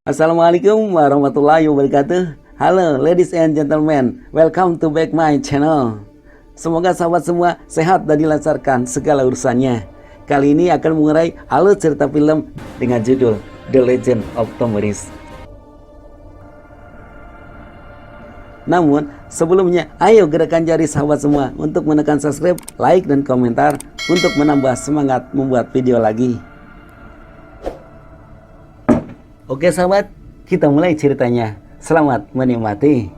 Assalamualaikum warahmatullahi wabarakatuh. Halo ladies and gentlemen, welcome to back my channel. Semoga sahabat semua sehat dan dilancarkan segala urusannya. Kali ini akan mengurai alur cerita film dengan judul The Legend of Tomiris. Namun sebelumnya, ayo gerakan jari sahabat semua untuk menekan subscribe, like, dan komentar untuk menambah semangat membuat video lagi. Oke sahabat, kita mulai ceritanya. Selamat menikmati.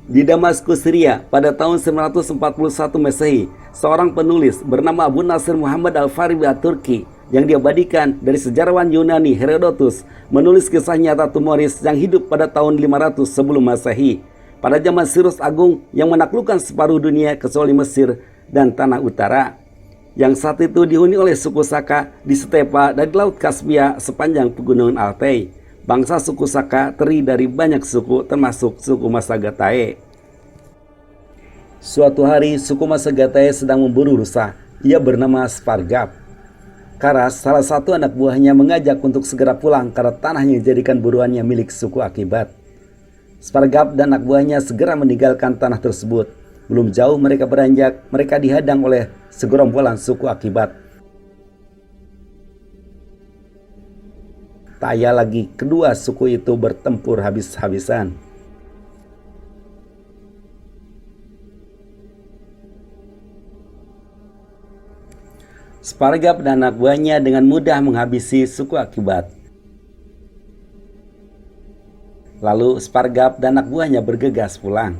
Di Damaskus, Syria, pada tahun 941 Masehi, seorang penulis bernama Abu Nasir Muhammad Al-Farabi At-Turki yang diabadikan dari sejarawan Yunani Herodotus menulis kisah nyata Tomiris yang hidup pada tahun 500 sebelum Masehi, pada zaman Cyrus Agung yang menaklukkan separuh dunia kecuali Mesir dan Tanah Utara, yang saat itu dihuni oleh suku Saka di stepa dan di Laut Kaspia sepanjang pegunungan Altai. Bangsa suku Saka terdiri dari banyak suku termasuk suku Massagethae. Suatu hari suku Massagethae sedang memburu rusa. Ia bernama Spargap. Karas, salah satu anak buahnya, mengajak untuk segera pulang karena tanahnya dijadikan buruannya milik suku Akibat. Spargap dan anak buahnya segera meninggalkan tanah tersebut. Belum jauh mereka beranjak, mereka dihadang oleh segerombolan suku Akibat. Tak ya lagi, kedua suku itu bertempur habis-habisan. Spargap dan anak buahnya dengan mudah menghabisi suku Akibat. Lalu Spargap dan anak buahnya bergegas pulang.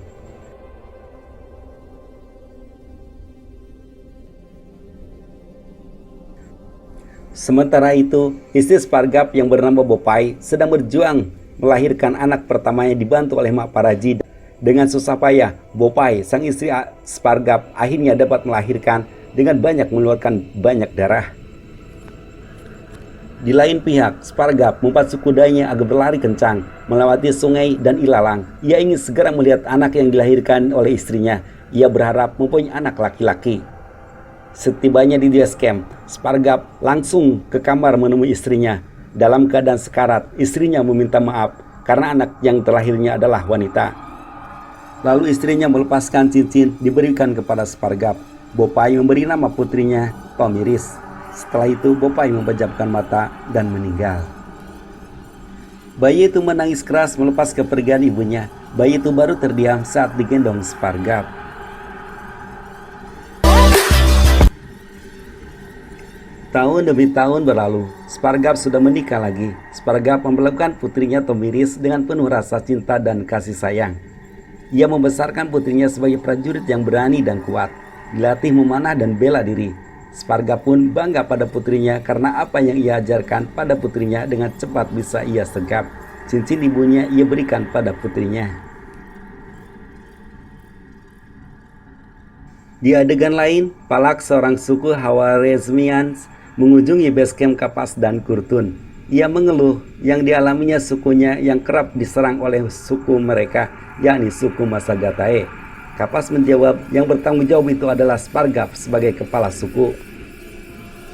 Sementara itu, istri Spargap yang bernama Bopai sedang berjuang melahirkan anak pertamanya dibantu oleh Mak Paraji. Dengan susah payah, Bopai, sang istri Spargap, akhirnya dapat melahirkan dengan mengeluarkan banyak darah. Di lain pihak, Spargap membuat kudanya agar berlari kencang, melewati sungai dan ilalang. Ia ingin segera melihat anak yang dilahirkan oleh istrinya. Ia berharap mempunyai anak laki-laki. Setibanya di base camp, Spargap langsung ke kamar menemui istrinya. Dalam keadaan sekarat, istrinya meminta maaf karena anak yang terlahirnya adalah wanita. Lalu istrinya melepaskan cincin diberikan kepada Spargap. Bopai memberi nama putrinya Tomiris. Setelah itu Bopai memejamkan mata dan meninggal. Bayi itu menangis keras melepas kepergian ibunya. Bayi itu baru terdiam saat digendong Spargap. Tahun demi tahun berlalu, Spargap sudah menikah lagi. Spargap memperlakukan putrinya Tomiris dengan penuh rasa cinta dan kasih sayang. Ia membesarkan putrinya sebagai prajurit yang berani dan kuat, dilatih memanah dan bela diri. Spargap pun bangga pada putrinya karena apa yang ia ajarkan pada putrinya dengan cepat bisa ia sergap. Cincin ibunya ia berikan pada putrinya. Di adegan lain, Palak, seorang suku Khwarezmians, mengunjungi base camp Kapas dan Kurtun. Ia mengeluh yang dialaminya sukunya yang kerap diserang oleh suku mereka, yakni suku Massagethae. Kapas menjawab yang bertanggung jawab itu adalah Spargap sebagai kepala suku.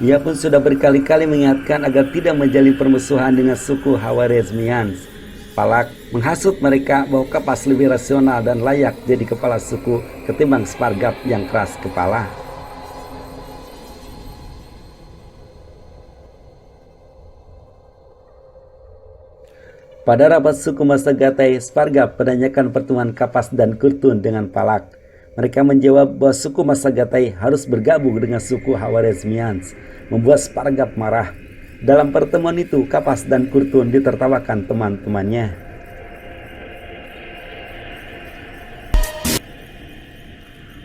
Ia pun sudah berkali-kali mengingatkan agar tidak menjalin permusuhan dengan suku Khwarezmians. Palak menghasut mereka bahwa Kapas lebih rasional dan layak jadi kepala suku ketimbang Spargap yang keras kepala. Pada rapat suku Massagethae, Spargap menanyakan pertemuan Kapas dan Kurtun dengan Palak. Mereka menjawab bahwa suku Massagethae harus bergabung dengan suku Khwarezmians, membuat Spargap marah. Dalam pertemuan itu, Kapas dan Kurtun ditertawakan teman-temannya.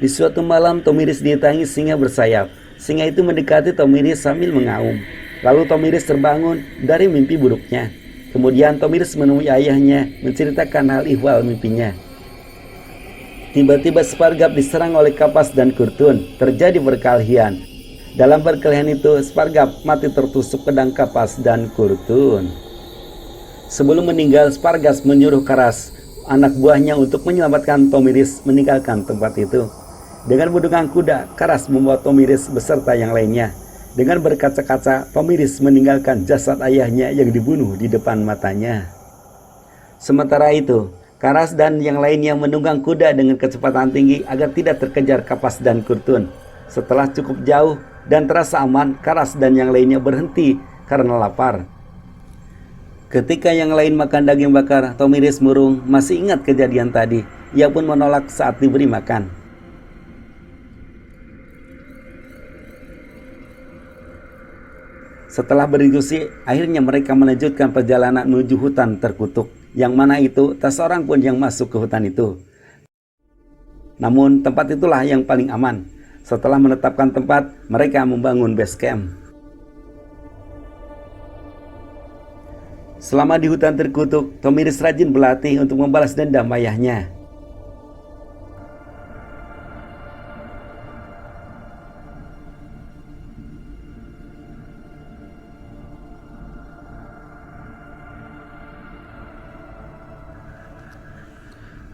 Di suatu malam, Tomiris didatangi singa bersayap. Singa itu mendekati Tomiris sambil mengaum. Lalu Tomiris terbangun dari mimpi buruknya. Kemudian Tomiris menemui ayahnya menceritakan hal ihwal mimpinya. Tiba-tiba Spargap diserang oleh Kapas dan Kurtun. Terjadi perkelahian. Dalam perkelahian itu, Spargap mati tertusuk pedang Kapas dan Kurtun. Sebelum meninggal, Spargap menyuruh Karas, anak buahnya, untuk menyelamatkan Tomiris meninggalkan tempat itu. Dengan menggunakan kuda, Karas membawa Tomiris beserta yang lainnya. Dengan berkaca-kaca, Tomiris meninggalkan jasad ayahnya yang dibunuh di depan matanya. Sementara itu, Karas dan yang lainnya menunggang kuda dengan kecepatan tinggi agar tidak terkejar Kapas dan Kurtun. Setelah cukup jauh dan terasa aman, Karas dan yang lainnya berhenti karena lapar. Ketika yang lain makan daging bakar, Tomiris murung masih ingat kejadian tadi. Ia pun menolak saat diberi makan. Setelah berdiskusi, akhirnya mereka melanjutkan perjalanan menuju hutan terkutuk, yang mana itu tak seorang pun yang masuk ke hutan itu. Namun tempat itulah yang paling aman. Setelah menetapkan tempat, mereka membangun base camp. Selama di hutan terkutuk, Tomiris rajin berlatih untuk membalas dendam ayahnya.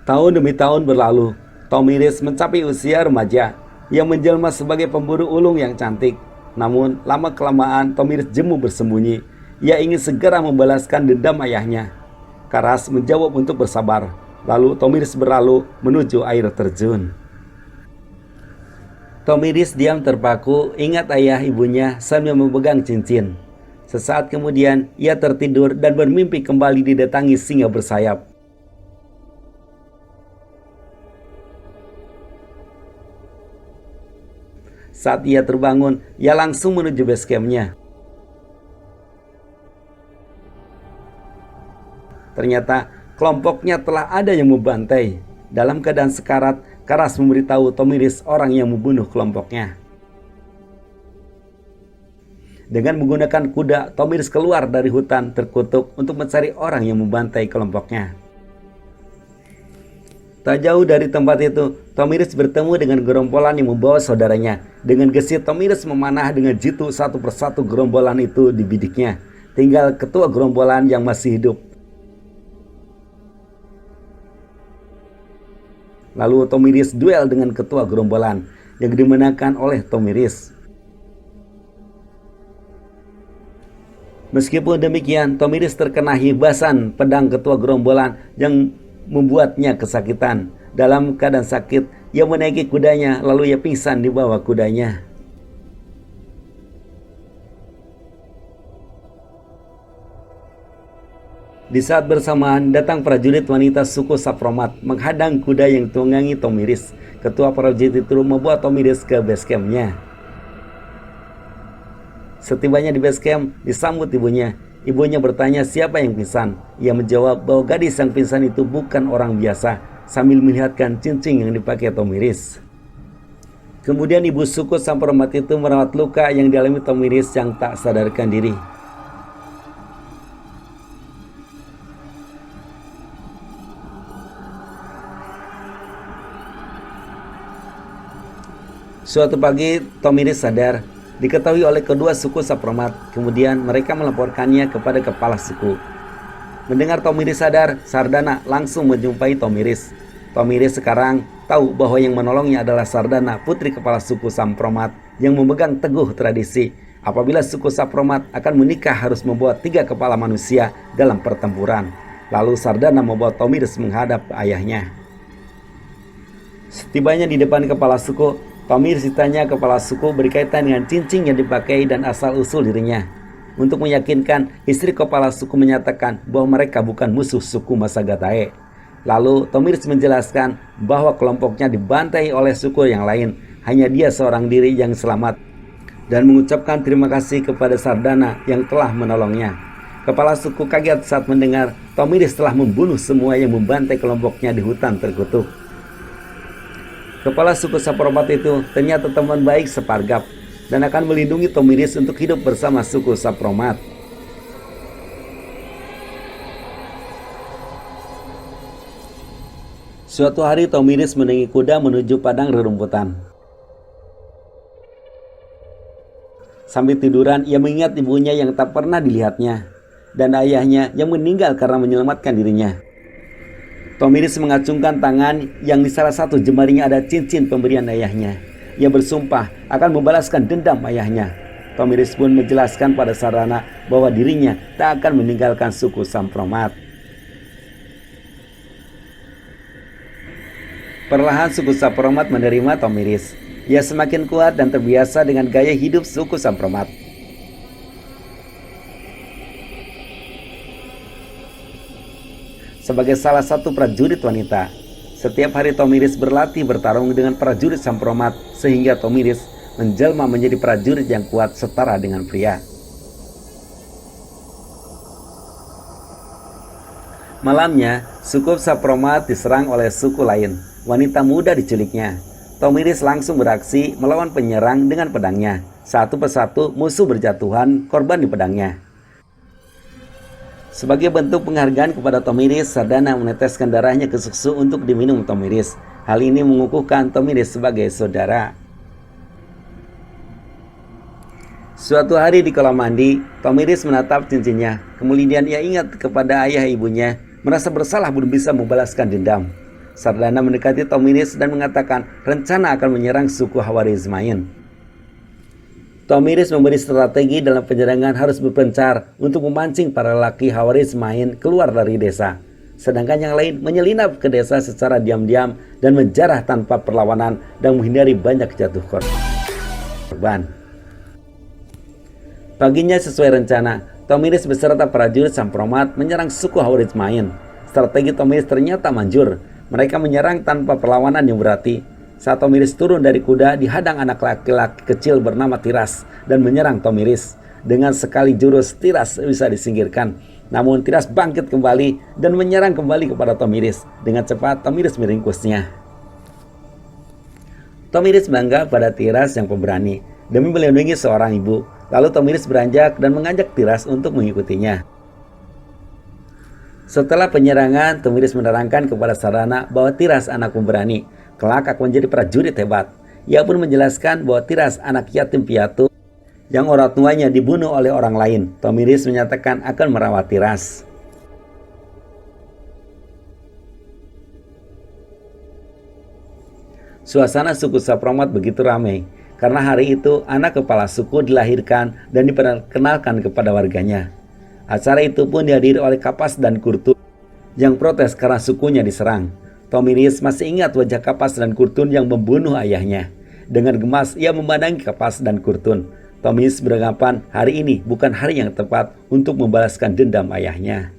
Tahun demi tahun berlalu, Tomiris mencapai usia remaja. Ia menjelma sebagai pemburu ulung yang cantik. Namun, lama-kelamaan Tomiris jemu bersembunyi. Ia ingin segera membalaskan dendam ayahnya. Karas menjawab untuk bersabar. Lalu Tomiris berlalu menuju air terjun. Tomiris diam terpaku, ingat ayah ibunya sambil memegang cincin. Sesaat kemudian, ia tertidur dan bermimpi kembali didatangi singa bersayap. Saat ia terbangun, ia langsung menuju base camp-nya. Ternyata kelompoknya telah ada yang membantai. Dalam keadaan sekarat, Karas memberitahu Tomiris orang yang membunuh kelompoknya. Dengan menggunakan kuda, Tomiris keluar dari hutan terkutuk untuk mencari orang yang membantai kelompoknya. Tak jauh dari tempat itu, Tomiris bertemu dengan gerombolan yang membawa saudaranya. Dengan gesit, Tomiris memanah dengan jitu satu persatu gerombolan itu di bidiknya. Tinggal ketua gerombolan yang masih hidup. Lalu Tomiris duel dengan ketua gerombolan yang dimenangkan oleh Tomiris. Meskipun demikian, Tomiris terkena hibasan pedang ketua gerombolan yang membuatnya kesakitan. Dalam keadaan sakit, ia menaiki kudanya lalu ia pingsan di bawah kudanya. Di saat bersamaan, datang prajurit wanita suku Sapromat menghadang kuda yang ditunggangi Tomiris. Ketua prajurit itu membawa Tomiris ke base camp-nya. Setibanya di base camp, disambut ibunya. Ibunya bertanya siapa yang pingsan. Ia menjawab bahwa gadis yang pingsan itu bukan orang biasa, sambil melihatkan cincin yang dipakai Tomiris. Kemudian ibu suku Sapromat itu merawat luka yang dialami Tomiris yang tak sadarkan diri. Suatu pagi, Tomiris sadar, diketahui oleh kedua suku Sapromat. Kemudian mereka melaporkannya kepada kepala suku. Mendengar Tomiris sadar, Sardana langsung menjumpai Tomiris. Tomiris sekarang tahu bahwa yang menolongnya adalah Sardana, putri kepala suku Sapromat yang memegang teguh tradisi. Apabila suku Sapromat akan menikah harus membawa 3 kepala manusia dalam pertempuran. Lalu Sardana membawa Tomiris menghadap ayahnya. Setibanya di depan kepala suku, Tomiris ditanya kepala suku berkaitan dengan cincin yang dipakai dan asal-usul dirinya. Untuk meyakinkan, istri kepala suku menyatakan bahwa mereka bukan musuh suku Masagatae. Lalu Tomiris menjelaskan bahwa kelompoknya dibantai oleh suku yang lain. Hanya dia seorang diri yang selamat. Dan mengucapkan terima kasih kepada Sardana yang telah menolongnya. Kepala suku kaget saat mendengar Tomiris telah membunuh semua yang membantai kelompoknya di hutan terkutuk. Kepala suku Sapromat itu ternyata teman baik separgap dan akan melindungi Tomiris untuk hidup bersama suku Sapromat. Suatu hari Tomiris menaiki kuda menuju padang rerumputan. Sambil tiduran, ia mengingat ibunya yang tak pernah dilihatnya dan ayahnya yang meninggal karena menyelamatkan dirinya. Tomiris mengacungkan tangan yang di salah satu jemarinya ada cincin pemberian ayahnya. Ia bersumpah akan membalaskan dendam ayahnya. Tomiris pun menjelaskan pada Sardana bahwa dirinya tak akan meninggalkan suku Sampromat. Perlahan suku Sampromat menerima Tomiris. Ia semakin kuat dan terbiasa dengan gaya hidup suku Sampromat. Sebagai salah satu prajurit wanita, setiap hari Tomiris berlatih bertarung dengan prajurit Sampromat sehingga Tomiris menjelma menjadi prajurit yang kuat setara dengan pria. Malamnya, suku Sampromat diserang oleh suku lain. Wanita muda diculiknya. Tomiris langsung beraksi melawan penyerang dengan pedangnya. Satu persatu musuh berjatuhan korban di pedangnya. Sebagai bentuk penghargaan kepada Tomiris, Sardana meneteskan darahnya ke susu untuk diminum Tomiris. Hal ini mengukuhkan Tomiris sebagai saudara. Suatu hari di kolam mandi, Tomiris menatap cincinnya. Kemudian ia ingat kepada ayah ibunya, merasa bersalah belum bisa membalaskan dendam. Sardana mendekati Tomiris dan mengatakan rencana akan menyerang suku Khawarizmiyin. Tomiris memberi strategi dalam penyerangan harus berpencar untuk memancing para lelaki Khawarizmiyin keluar dari desa. Sedangkan yang lain menyelinap ke desa secara diam-diam dan menjarah tanpa perlawanan dan menghindari banyak jatuh korban. Paginya sesuai rencana, Tomiris beserta prajurit Sampromat menyerang suku Khawarizmiyin. Strategi Tomiris ternyata manjur. Mereka menyerang tanpa perlawanan yang berarti. Saat Tomiris turun dari kuda, dihadang anak laki-laki kecil bernama Tiras dan menyerang Tomiris. Dengan sekali jurus, Tiras bisa disingkirkan. Namun Tiras bangkit kembali dan menyerang kembali kepada Tomiris. Dengan cepat, Tomiris meringkusnya. Tomiris bangga pada Tiras yang pemberani demi melindungi seorang ibu. Lalu Tomiris beranjak dan mengajak Tiras untuk mengikutinya. Setelah penyerangan, Tomiris menerangkan kepada Sardana bahwa Tiras anak pemberani, kelak akan menjadi prajurit hebat. Ia pun menjelaskan bahwa Tiras anak yatim piatu yang orang tuanya dibunuh oleh orang lain. Tomiris menyatakan akan merawat Tiras. Suasana suku Sampromat begitu ramai karena hari itu anak kepala suku dilahirkan dan diperkenalkan kepada warganya. Acara itu pun dihadiri oleh Kapas dan Kurtun yang protes karena sukunya diserang. Tomiris masih ingat wajah Kapas dan Kurtun yang membunuh ayahnya. Dengan gemas ia memandangi Kapas dan Kurtun. Tomiris beranggapan hari ini bukan hari yang tepat untuk membalaskan dendam ayahnya.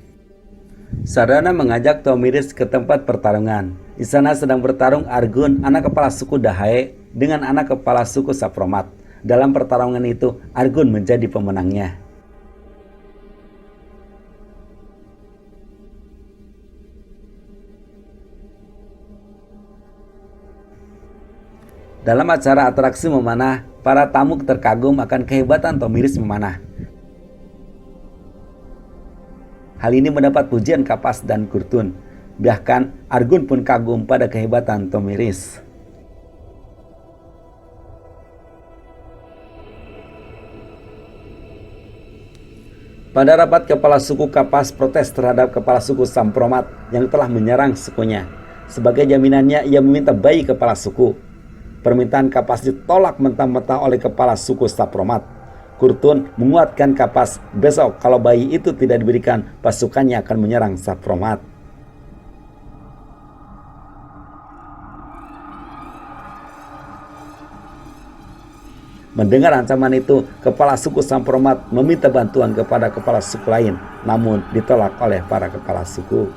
Sardana mengajak Tomiris ke tempat pertarungan. Di sana sedang bertarung Argun, anak kepala suku Dahae, dengan anak kepala suku Sampromat. Dalam pertarungan itu, Argun menjadi pemenangnya. Dalam acara atraksi memanah, para tamu terkagum akan kehebatan Tomiris memanah. Hal ini mendapat pujian Kapas dan Kurtun. Bahkan Argun pun kagum pada kehebatan Tomiris. Pada rapat, kepala suku Kapas protes terhadap kepala suku Sampromat yang telah menyerang sukunya. Sebagai jaminannya, ia meminta bayi kepala suku. Permintaan Kapas ditolak mentah-mentah oleh kepala suku Sampromat. Kurtun menguatkan Kapas, besok kalau bayi itu tidak diberikan, pasukannya akan menyerang Sampromat. Mendengar ancaman itu, kepala suku Sampromat meminta bantuan kepada kepala suku lain, namun ditolak oleh para kepala suku.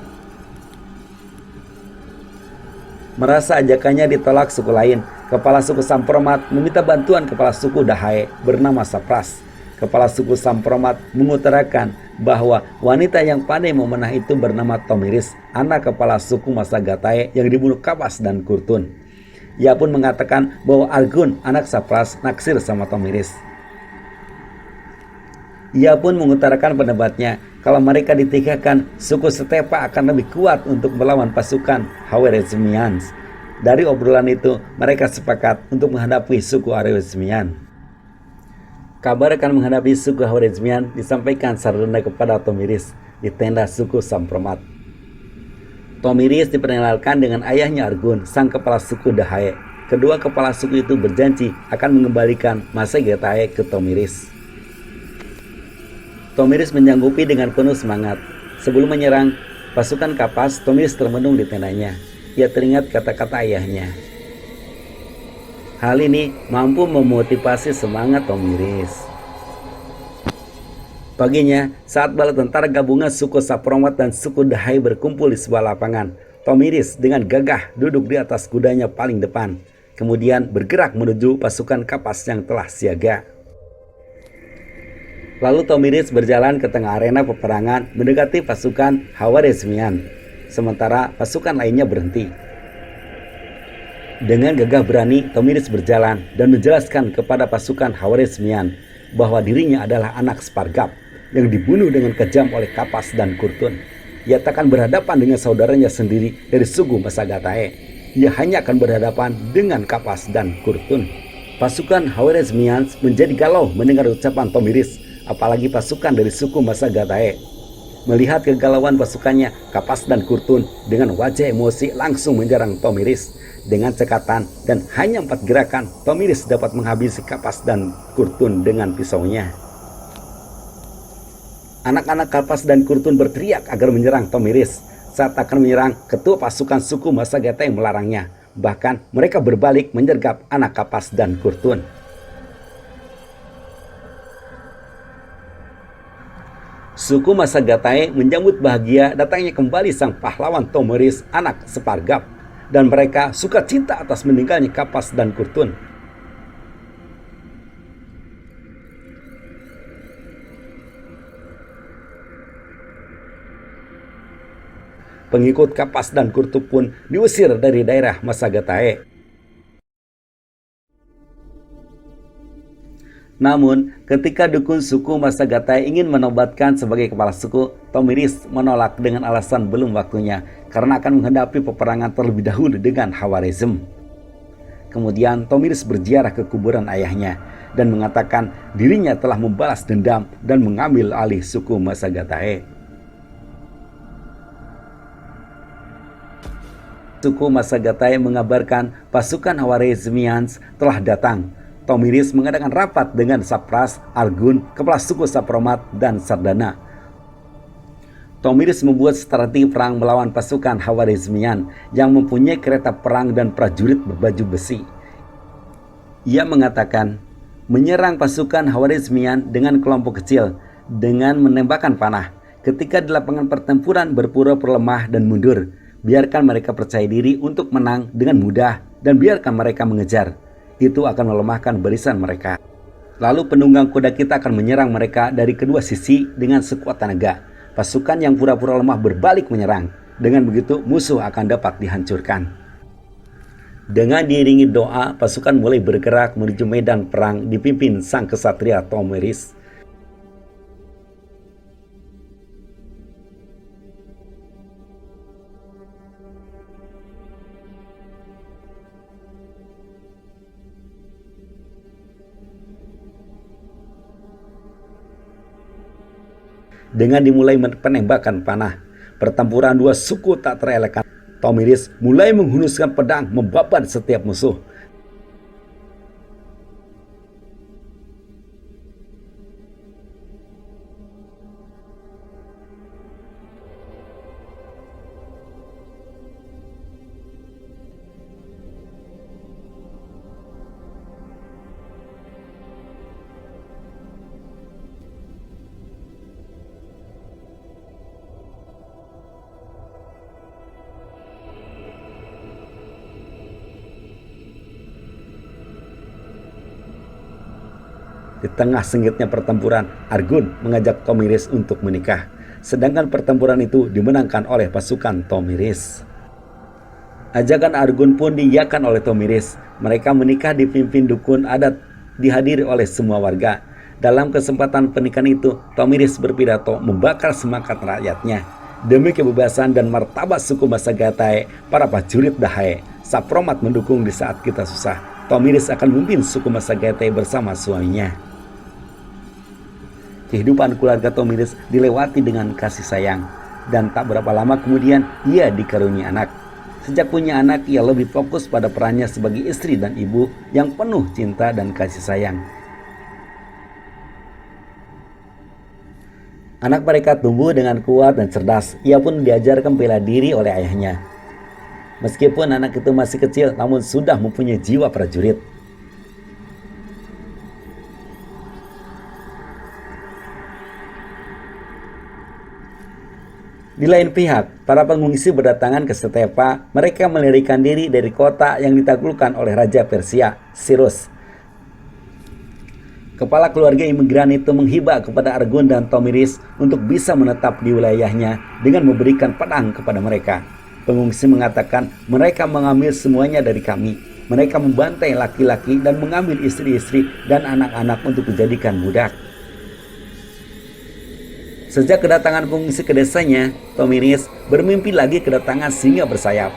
Merasa ajakannya ditolak suku lain, kepala suku Sampromat meminta bantuan kepala suku Dahae bernama Sapras. Kepala suku Sampromat mengutarakan bahwa wanita yang pandai memanah itu bernama Tomiris, anak kepala suku Masagatae yang dibunuh Kapas dan Kurtun. Ia pun mengatakan bahwa Argun, anak Sapras, naksir sama Tomiris. Ia pun mengutarakan pendapatnya kalau mereka ditikahkan, suku Stepa akan lebih kuat untuk melawan pasukan Khawarizmiyin. Dari obrolan itu, mereka sepakat untuk menghadapi suku Khawarizmiyin. Kabar akan menghadapi suku Khawarizmiyin disampaikan Sardana kepada Tomiris di tenda suku Sampromat. Tomiris diperkenalkan dengan ayahnya Argun, sang kepala suku Dahae. kedua kepala suku itu berjanji akan mengembalikan Masagetae ke Tomiris. Tomiris menyanggupi dengan penuh semangat. Sebelum menyerang pasukan Kapas, Tomiris termenung di tendanya. Ia teringat kata-kata ayahnya. Hal ini mampu memotivasi semangat Tomiris. Paginya, saat bala tentara gabungan suku Sapromat dan suku Dahai berkumpul di sebuah lapangan, Tomiris dengan gagah duduk di atas kudanya paling depan, kemudian bergerak menuju pasukan Kapas yang telah siaga. Lalu Tomiris berjalan ke tengah arena peperangan mendekati pasukan Khawarizmian, sementara pasukan lainnya berhenti. Dengan gagah berani, Tomiris berjalan dan menjelaskan kepada pasukan Khawarizmian bahwa dirinya adalah anak Spargap yang dibunuh dengan kejam oleh Kapas dan Kurtun. Ia tak akan berhadapan dengan saudaranya sendiri dari suku Masagetae. Ia hanya akan berhadapan dengan Kapas dan Kurtun. Pasukan Khawarizmian menjadi galau mendengar ucapan Tomiris, apalagi pasukan dari suku Masagetae. Melihat kegalauan pasukannya, Kapas dan Kurtun dengan wajah emosi langsung menyerang Tomiris. Dengan cekatan dan hanya 4 gerakan, Tomiris dapat menghabisi Kapas dan Kurtun dengan pisaunya. Anak-anak Kapas dan Kurtun berteriak agar menyerang Tomiris. Saat akan menyerang, ketua pasukan suku Masagetae melarangnya. Bahkan mereka berbalik menyergap anak Kapas dan Kurtun. Suku Masagetae menyambut bahagia datangnya kembali sang pahlawan Tomiris, anak Spargap, dan mereka suka cita atas meninggalnya Kapas dan Kurtun. Pengikut Kapas dan Kurtun pun diusir dari daerah Masagetae. Namun, ketika dukun suku Masagetae ingin menobatkan sebagai kepala suku, Tomiris menolak dengan alasan belum waktunya karena akan menghadapi peperangan terlebih dahulu dengan Khawarizm. Kemudian Tomiris berziarah ke kuburan ayahnya dan mengatakan dirinya telah membalas dendam dan mengambil alih suku Masagetae. Suku Masagetae mengabarkan pasukan Khawarizmians telah datang. Tomiris mengadakan rapat dengan Sapras, Argun, kepala suku Sapromat, dan Sardana. Tomiris membuat strategi perang melawan pasukan Khawarizmian yang mempunyai kereta perang dan prajurit berbaju besi. Ia mengatakan menyerang pasukan Khawarizmian dengan kelompok kecil dengan menembakkan panah. Ketika di lapangan pertempuran berpura-pura lemah dan mundur, biarkan mereka percaya diri untuk menang dengan mudah dan biarkan mereka mengejar. Itu akan melemahkan barisan mereka. Lalu penunggang kuda kita akan menyerang mereka dari kedua sisi dengan sekuat tenaga. Pasukan yang pura-pura lemah berbalik menyerang. Dengan begitu musuh akan dapat dihancurkan. Dengan diiringi doa, pasukan mulai bergerak menuju medan perang dipimpin sang kesatria Tomiris. Dengan dimulai penembakan panah, pertempuran dua suku tak terelakkan. Tomiris mulai menghunuskan pedang membabat setiap musuh. Di tengah sengitnya pertempuran, Argun mengajak Tomiris untuk menikah. Sedangkan pertempuran itu dimenangkan oleh pasukan Tomiris. Ajakan Argun pun diiyakan oleh Tomiris. Mereka menikah dipimpin dukun adat, dihadiri oleh semua warga. Dalam kesempatan pernikahan itu, Tomiris berpidato membakar semangat rakyatnya. Demi kebebasan dan martabat suku Masagetae, para prajurit Dahai, Sapromat mendukung di saat kita susah. Tomiris akan memimpin suku Masagetae bersama suaminya. Kehidupan keluarga Tomiris dilewati dengan kasih sayang, dan tak berapa lama kemudian ia dikaruniai anak. Sejak punya anak, ia lebih fokus pada perannya sebagai istri dan ibu yang penuh cinta dan kasih sayang. Anak mereka tumbuh dengan kuat dan cerdas. Ia pun diajarkan bela diri oleh ayahnya. Meskipun anak itu masih kecil, namun sudah mempunyai jiwa prajurit. Di lain pihak, para pengungsi berdatangan ke Stepa. Mereka melarikan diri dari kota yang ditaklukkan oleh Raja Persia, Cyrus. Kepala keluarga imigran itu menghibah kepada Argun dan Tomiris untuk bisa menetap di wilayahnya dengan memberikan pedang kepada mereka. Pengungsi mengatakan mereka mengambil semuanya dari kami. Mereka membantai laki-laki dan mengambil istri-istri dan anak-anak untuk dijadikan budak. Sejak kedatangan pengungsi ke desanya, Tomiris bermimpi lagi kedatangan singa bersayap.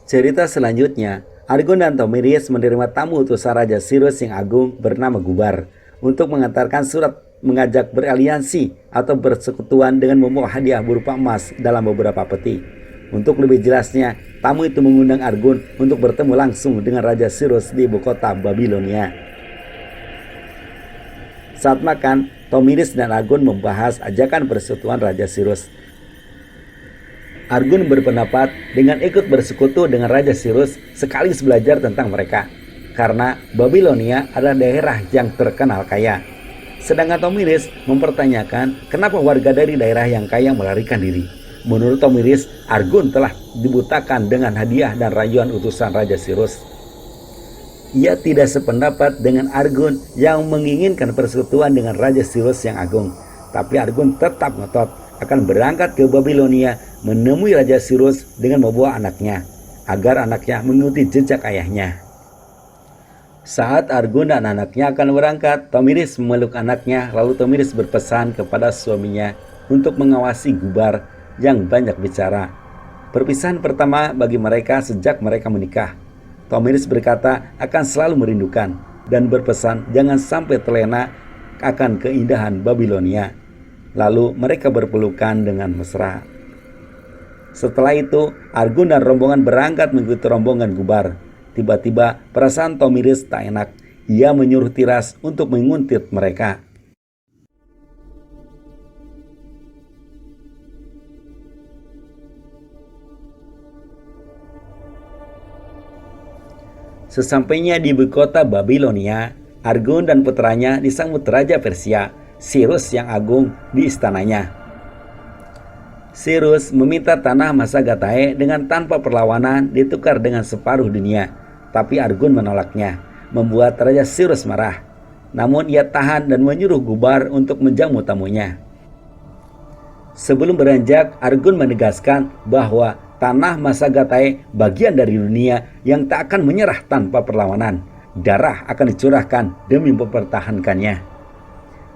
Cerita selanjutnya, Argun dan Tomiris menerima tamu utusan Raja Cyrus yang agung bernama Gubar untuk mengantarkan surat mengajak beraliansi atau bersekutuan dengan membawa hadiah berupa emas dalam beberapa peti. Untuk lebih jelasnya, tamu itu mengundang Argun untuk bertemu langsung dengan Raja Cyrus di ibu kota Babilonia. Saat makan, Tomiris dan Argun membahas ajakan persekutuan Raja Cyrus. Argun berpendapat dengan ikut bersekutu dengan Raja Cyrus sekaligus belajar tentang mereka, karena Babilonia adalah daerah yang terkenal kaya. Sedangkan Tomiris mempertanyakan kenapa warga dari daerah yang kaya melarikan diri. Menurut Tomiris, Argun telah dibutakan dengan hadiah dan rayuan utusan Raja Cyrus. Ia tidak sependapat dengan Argun yang menginginkan persekutuan dengan Raja Cyrus yang agung. Tapi Argun tetap ngotot akan berangkat ke Babilonia menemui Raja Cyrus dengan membawa anaknya, agar anaknya mengikuti jejak ayahnya. Saat Argun dan anaknya akan berangkat, Tomiris memeluk anaknya, lalu Tomiris berpesan kepada suaminya untuk mengawasi Gubar yang banyak bicara. Perpisahan pertama bagi mereka sejak mereka menikah. Tomiris berkata akan selalu merindukan dan berpesan jangan sampai terlena akan keindahan Babilonia. Lalu mereka berpelukan dengan mesra. Setelah itu, Argun dan rombongan berangkat mengikuti rombongan Gubar. Tiba-tiba perasaan Tomiris tak enak. Ia menyuruh Tiras untuk menguntit mereka. Sesampainya di ibu kota Babilonia, Argun dan putranya disambut Raja Persia, Cyrus yang agung di istananya. Cyrus meminta tanah Masagatae dengan tanpa perlawanan ditukar dengan separuh dunia, tapi Argun menolaknya, membuat Raja Cyrus marah. Namun ia tahan dan menyuruh Gubar untuk menjamu tamunya. Sebelum beranjak, Argun menegaskan bahwa tanah Masagatae bagian dari dunia yang tak akan menyerah tanpa perlawanan. Darah akan dicurahkan demi mempertahankannya.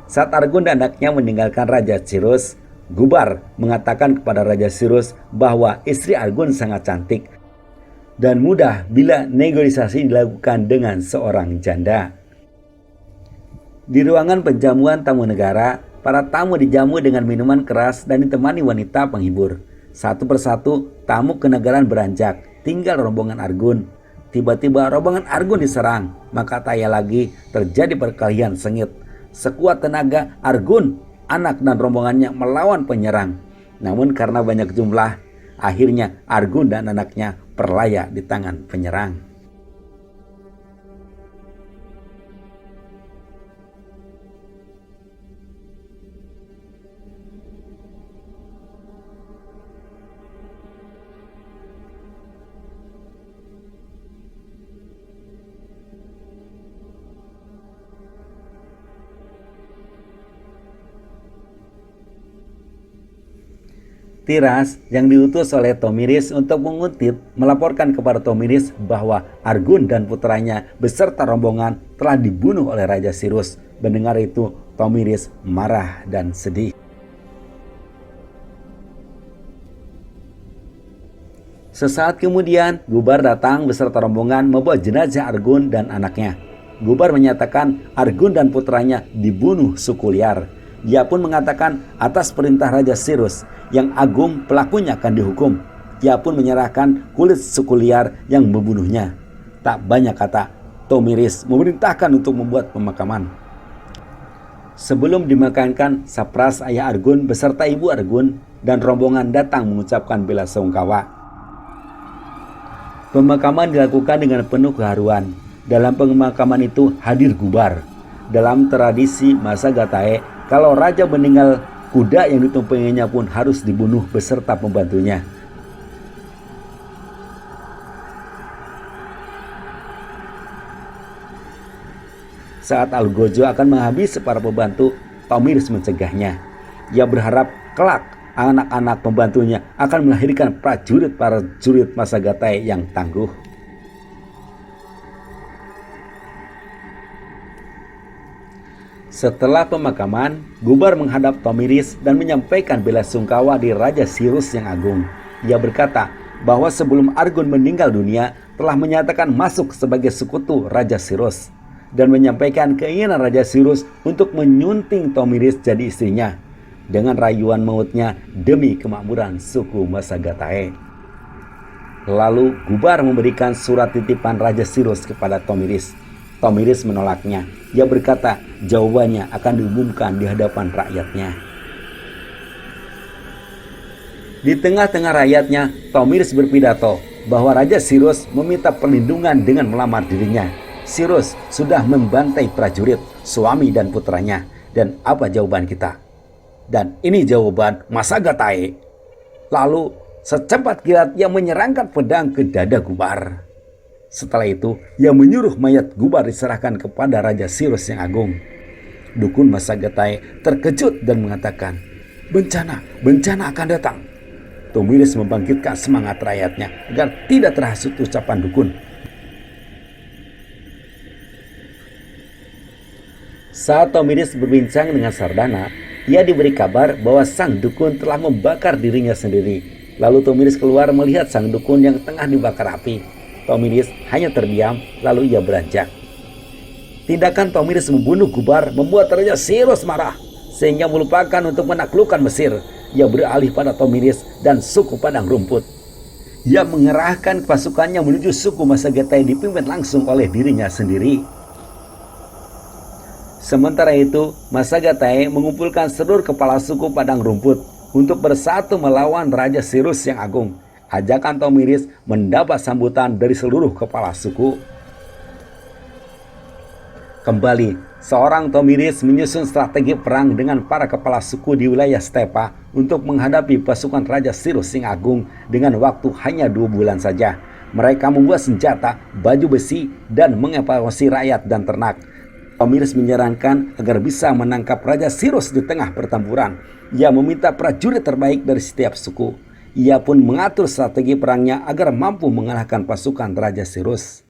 Saat Argun dan anaknya meninggalkan Raja Cyrus, Gubar mengatakan kepada Raja Cyrus bahwa istri Argun sangat cantik dan mudah bila negosiasi dilakukan dengan seorang janda. Di ruangan penjamuan tamu negara, para tamu dijamu dengan minuman keras dan ditemani wanita penghibur. Satu persatu tamu kenegaraan beranjak, tinggal rombongan Argun. Tiba-tiba rombongan Argun diserang, maka tak lagi terjadi perkelahian sengit. Sekuat tenaga Argun, anak dan rombongannya melawan penyerang. Namun karena banyak jumlah, akhirnya Argun dan anaknya perlaya di tangan penyerang. Tiras yang diutus oleh Tomiris untuk menguntit melaporkan kepada Tomiris bahwa Argun dan putranya beserta rombongan telah dibunuh oleh Raja Cyrus. Mendengar itu, Tomiris marah dan sedih. Sesaat kemudian, Gubar datang beserta rombongan membawa jenazah Argun dan anaknya. Gubar menyatakan Argun dan putranya dibunuh suku liar. Ia pun mengatakan atas perintah Raja Cyrus yang agung pelakunya akan dihukum. Ia pun menyerahkan kulit suku liar yang membunuhnya. Tak banyak kata, Tomiris memerintahkan untuk membuat pemakaman. Sebelum dimakamkan, Sapras ayah Argun beserta ibu Argun dan rombongan datang mengucapkan bela sungkawa. Pemakaman dilakukan dengan penuh keharuan. Dalam pemakaman itu hadir Gubar. Dalam tradisi Masagatae, kalau raja meninggal, kuda yang ditumpanginya pun harus dibunuh beserta pembantunya. Saat Algojo akan menghabisi para pembantu, Tomiris mencegahnya. Ia berharap kelak anak-anak pembantunya akan melahirkan prajurit Masagatae yang tangguh. Setelah pemakaman, Gubar menghadap Tomiris dan menyampaikan bela sungkawa di Raja Cyrus yang agung. Ia berkata bahwa sebelum Argun meninggal dunia telah menyatakan masuk sebagai sekutu Raja Cyrus dan menyampaikan keinginan Raja Cyrus untuk menyunting Tomiris jadi istrinya dengan rayuan mautnya demi kemakmuran suku Masagatae. Lalu Gubar memberikan surat titipan Raja Cyrus kepada Tomiris. Tomiris menolaknya. Ia berkata jawabannya akan diumumkan di hadapan rakyatnya. Di tengah-tengah rakyatnya, Tomiris berpidato bahwa Raja Cyrus meminta perlindungan dengan melamar dirinya. Cyrus sudah membantai prajurit, suami dan putranya. Dan apa jawaban kita? Dan ini jawaban Masagatae. Lalu secepat kilat ia menyerangkan pedang ke dada Gubar. Setelah itu, ia menyuruh mayat Gubar diserahkan kepada Raja Cyrus yang agung. Dukun Masagatae terkejut dan mengatakan, bencana akan datang. Tomiris membangkitkan semangat rakyatnya agar tidak terhasut ucapan dukun. Saat Tomiris berbincang dengan Sardana, ia diberi kabar bahwa sang dukun telah membakar dirinya sendiri. Lalu Tomiris keluar melihat sang dukun yang tengah dibakar api. Tomiris hanya terdiam, lalu ia beranjak. Tindakan Tomiris membunuh Gubar membuat Raja Cyrus marah, sehingga melupakan untuk menaklukkan Mesir. Ia beralih pada Tomiris dan suku Padang Rumput. Ia mengerahkan pasukannya menuju suku Masagatae dipimpin langsung oleh dirinya sendiri. Sementara itu, Masagatae mengumpulkan seluruh kepala suku Padang Rumput untuk bersatu melawan Raja Cyrus yang agung. Ajakan Tomiris mendapat sambutan dari seluruh kepala suku. Kembali, seorang Tomiris menyusun strategi perang dengan para kepala suku di wilayah Stepa untuk menghadapi pasukan Raja Cyrus yang agung dengan waktu hanya 2 bulan saja. Mereka membuat senjata, baju besi, dan mengevakuasi rakyat dan ternak. Tomiris menyarankan agar bisa menangkap Raja Cyrus di tengah pertempuran. Ia meminta prajurit terbaik dari setiap suku. Ia pun mengatur strategi perangnya agar mampu mengalahkan pasukan Raja Cyrus.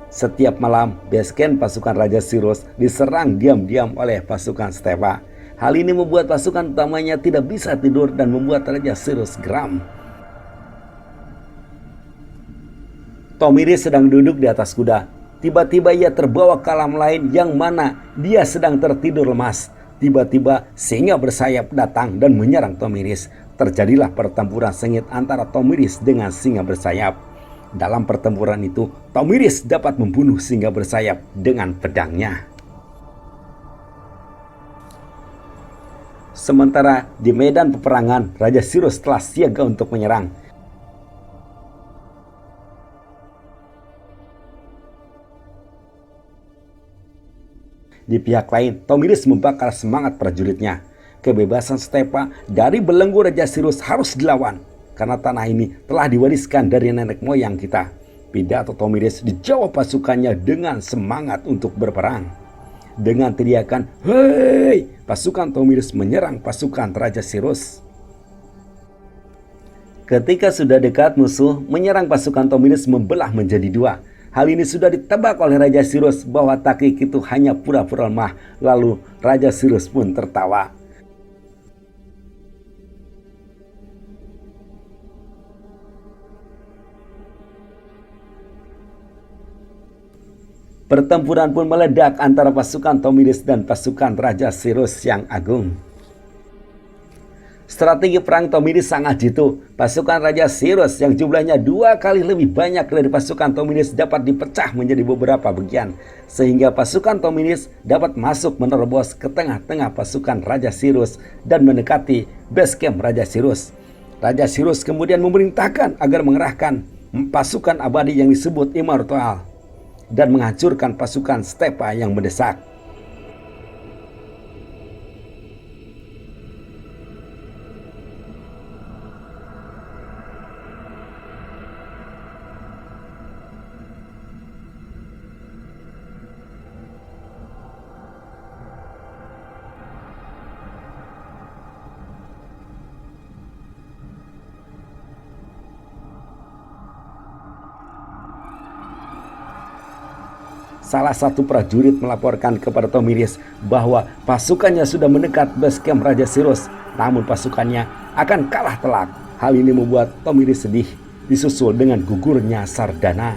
Setiap malam, basecamp pasukan Raja Cyrus diserang diam-diam oleh pasukan Stepa. Hal ini membuat pasukan utamanya tidak bisa tidur dan membuat Raja Cyrus geram. Tomiris sedang duduk di atas kuda. Tiba-tiba ia terbawa ke alam lain yang mana dia sedang tertidur lemas. Tiba-tiba singa bersayap datang dan menyerang Tomiris. Terjadilah pertempuran sengit antara Tomiris dengan singa bersayap. Dalam pertempuran itu, Tomiris dapat membunuh singa bersayap dengan pedangnya. Sementara di medan peperangan, Raja Cyrus telah siaga untuk menyerang. Di pihak lain, Tomiris membakar semangat prajuritnya. Kebebasan Stepa dari belenggu Raja Cyrus harus dilawan, karena tanah ini telah diwariskan dari nenek moyang kita. Pidato Tomiris dijawab pasukannya dengan semangat untuk berperang. Dengan teriakan, "Hei!" pasukan Tomiris menyerang pasukan Raja Cyrus. Ketika sudah dekat, musuh menyerang pasukan Tomiris membelah menjadi 2. Hal ini sudah ditebak oleh Raja Cyrus bahwa taktik itu hanya pura-pura lemah. Lalu Raja Cyrus pun tertawa. Pertempuran pun meledak antara pasukan Tomiris dan pasukan Raja Cyrus yang agung. Strategi perang Tomiris sangat jitu. Pasukan Raja Cyrus yang jumlahnya 2 kali lebih banyak dari pasukan Tomiris dapat dipecah menjadi beberapa bagian, sehingga pasukan Tomiris dapat masuk menerobos ke tengah-tengah pasukan Raja Cyrus dan mendekati base camp Raja Cyrus. Raja Cyrus kemudian memerintahkan agar mengerahkan pasukan abadi yang disebut Immortal dan menghancurkan pasukan Stepa yang mendesak. Salah satu prajurit melaporkan kepada Tomiris bahwa pasukannya sudah mendekat base camp Raja Cyrus, namun pasukannya akan kalah telak. Hal ini membuat Tomiris sedih, disusul dengan gugurnya Sardana.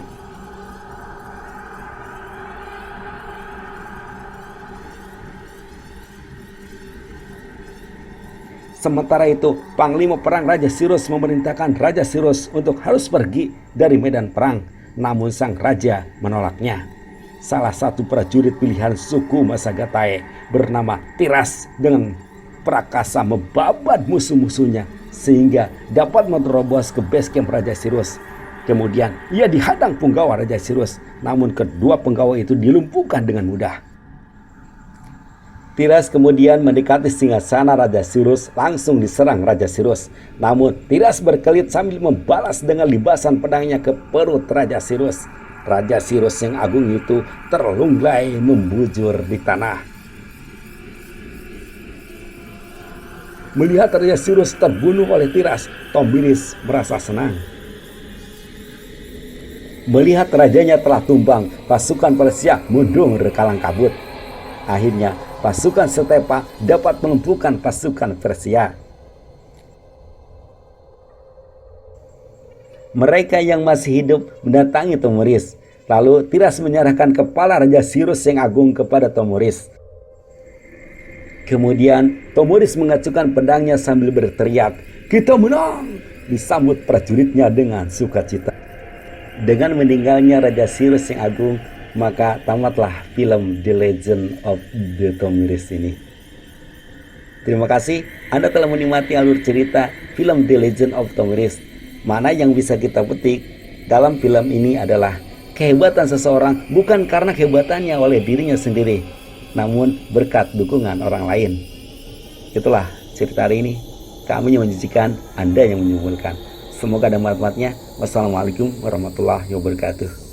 Sementara itu, Panglima Perang Raja Cyrus memerintahkan Raja Cyrus untuk harus pergi dari medan perang, namun sang raja menolaknya. Salah satu prajurit pilihan suku Masagatae bernama Tiras dengan prakasa membabat musuh-musuhnya sehingga dapat menerobos ke base camp Raja Cyrus. Kemudian ia dihadang punggawa Raja Cyrus, namun kedua penggawa itu dilumpuhkan dengan mudah. Tiras kemudian mendekati singgasana Raja Cyrus, langsung diserang Raja Cyrus. Namun Tiras berkelit sambil membalas dengan libasan pedangnya ke perut Raja Cyrus. Raja Cyrus yang agung itu terlunglai membujur di tanah. Melihat Raja Cyrus terbunuh oleh Tiras, Tomiris merasa senang. Melihat rajanya telah tumbang, pasukan Persia mundur kalang kabut. Akhirnya pasukan Stepa dapat melumpuhkan pasukan Persia. Mereka yang masih hidup mendatangi Tomiris. Lalu Tiras menyerahkan kepala Raja Cyrus yang agung kepada Tomiris. Kemudian Tomiris mengacukan pedangnya sambil berteriak, "Kita menang!" Disambut prajuritnya dengan sukacita. Dengan meninggalnya Raja Cyrus yang agung, maka tamatlah film The Legend of the Tomiris ini. Terima kasih Anda telah menikmati alur cerita film The Legend of Tomiris. Mana yang bisa kita petik dalam film ini adalah kehebatan seseorang bukan karena kehebatannya oleh dirinya sendiri, namun berkat dukungan orang lain. Itulah cerita hari ini. Kami yang menyajikan, Anda yang menyimpulkan. Semoga ada manfaatnya. Wassalamualaikum warahmatullahi wabarakatuh.